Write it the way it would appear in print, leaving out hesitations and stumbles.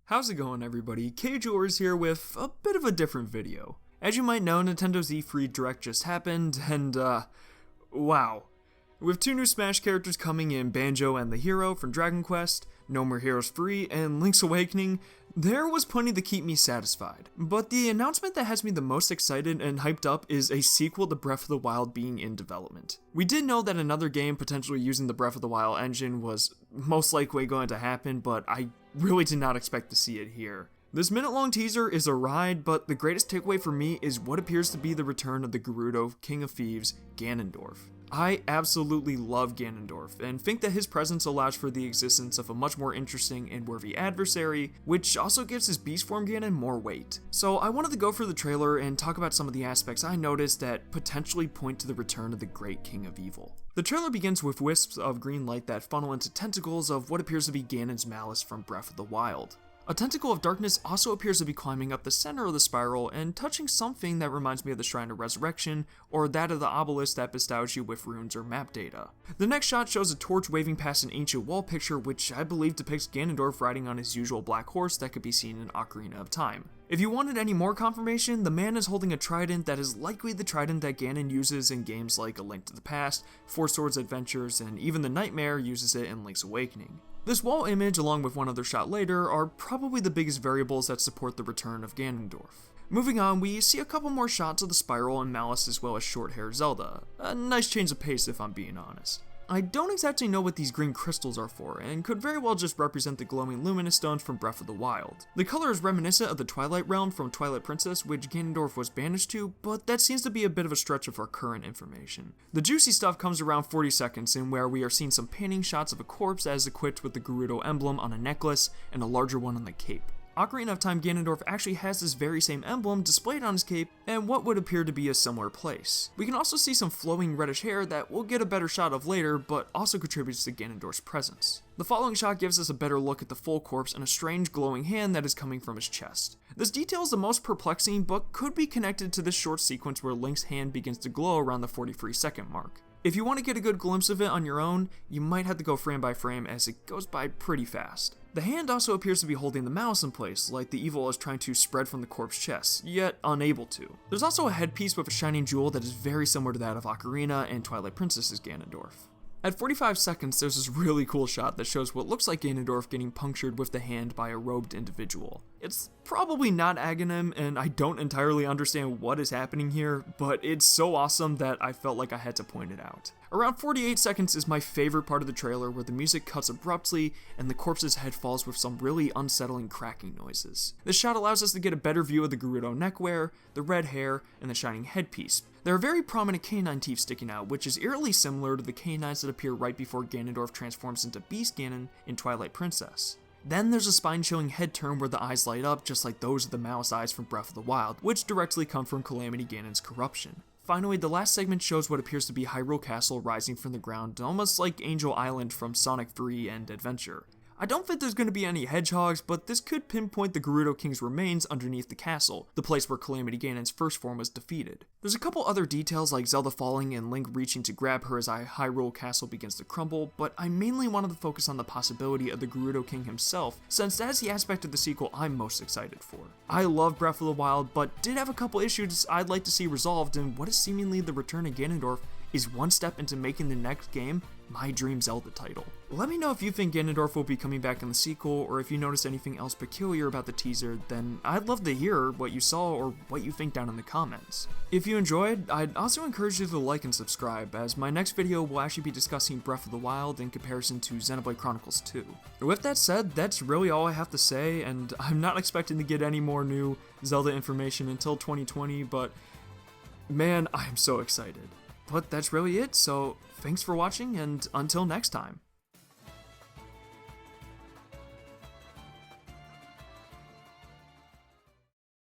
How's it going, everybody? XHolyPuffX here with a bit of a different video. As you might know, Nintendo's E3 Direct just happened, and wow. With two new Smash characters coming in Banjo and the Hero from Dragon Quest, No More Heroes 3, and Link's Awakening, there was plenty to keep me satisfied. But the announcement that has me the most excited and hyped up is a sequel to Breath of the Wild being in development. We did know that another game potentially using the Breath of the Wild engine was most likely going to happen, but I really did not expect to see it here. This minute-long teaser is a ride, but the greatest takeaway for me is what appears to be the return of the Gerudo King of Thieves, Ganondorf. I absolutely love Ganondorf, and think that his presence allows for the existence of a much more interesting and worthy adversary, which also gives his beast form Ganon more weight. So I wanted to go through the trailer and talk about some of the aspects I noticed that potentially point to the return of the great King of Evil. The trailer begins with wisps of green light that funnel into tentacles of what appears to be Ganon's malice from Breath of the Wild. A tentacle of darkness also appears to be climbing up the center of the spiral and touching something that reminds me of the Shrine of Resurrection, or that of the obelisk that bestows you with runes or map data. The next shot shows a torch waving past an ancient wall picture which I believe depicts Ganondorf riding on his usual black horse that could be seen in Ocarina of Time. If you wanted any more confirmation, the man is holding a trident that is likely the trident that Ganon uses in games like A Link to the Past, Four Swords Adventures, and even the Nightmare uses it in Link's Awakening. This wall image, along with one other shot later, are probably the biggest variables that support the return of Ganondorf. Moving on, we see a couple more shots of the spiral and Malice as well as short-haired Zelda. A nice change of pace if I'm being honest. I don't exactly know what these green crystals are for, and could very well just represent the glowing luminous stones from Breath of the Wild. The color is reminiscent of the Twilight Realm from Twilight Princess, which Ganondorf was banished to, but that seems to be a bit of a stretch of our current information. The juicy stuff comes around 40 seconds in where we are seeing some panning shots of a corpse as equipped with the Gerudo emblem on a necklace and a larger one on the cape. Ocarina of Time Ganondorf actually has this very same emblem displayed on his cape and what would appear to be a similar place. We can also see some flowing reddish hair that we'll get a better shot of later, but also contributes to Ganondorf's presence. The following shot gives us a better look at the full corpse and a strange glowing hand that is coming from his chest. This detail is the most perplexing, but could be connected to this short sequence where Link's hand begins to glow around the 43-second mark. If you want to get a good glimpse of it on your own, you might have to go frame by frame as it goes by pretty fast. The hand also appears to be holding the mouse in place, like the evil is trying to spread from the corpse chest, yet unable to. There's also a headpiece with a shining jewel that is very similar to that of Ocarina and Twilight Princess's Ganondorf. At 45 seconds, there's this really cool shot that shows what looks like Ganondorf getting punctured with the hand by a robed individual. It's probably not Aghanim, and I don't entirely understand what is happening here, but it's so awesome that I felt like I had to point it out. Around 48 seconds is my favorite part of the trailer where the music cuts abruptly and the corpse's head falls with some really unsettling cracking noises. This shot allows us to get a better view of the Gerudo neckwear, the red hair, and the shining headpiece. There are very prominent canine teeth sticking out, which is eerily similar to the canines that appear right before Ganondorf transforms into Beast Ganon in Twilight Princess. Then there's a spine-chilling head turn where the eyes light up just like those of the mouse eyes from Breath of the Wild, which directly come from Calamity Ganon's corruption. Finally, the last segment shows what appears to be Hyrule Castle rising from the ground, almost like Angel Island from Sonic 3 and Adventure. I don't think there's going to be any hedgehogs, but this could pinpoint the Gerudo King's remains underneath the castle, the place where Calamity Ganon's first form was defeated. There's a couple other details like Zelda falling and Link reaching to grab her as Hyrule Castle begins to crumble, but I mainly wanted to focus on the possibility of the Gerudo King himself, since that is the aspect of the sequel I'm most excited for. I love Breath of the Wild, but did have a couple issues I'd like to see resolved, and what is seemingly the return of Ganondorf is one step into making the next game my dream Zelda title. Let me know if you think Ganondorf will be coming back in the sequel, or if you noticed anything else peculiar about the teaser, then I'd love to hear what you saw or what you think down in the comments. If you enjoyed, I'd also encourage you to like and subscribe, as my next video will actually be discussing Breath of the Wild in comparison to Xenoblade Chronicles 2. With that said, that's really all I have to say, and I'm not expecting to get any more new Zelda information until 2020, but man, I am so excited. But that's really it, so thanks for watching, and until next time.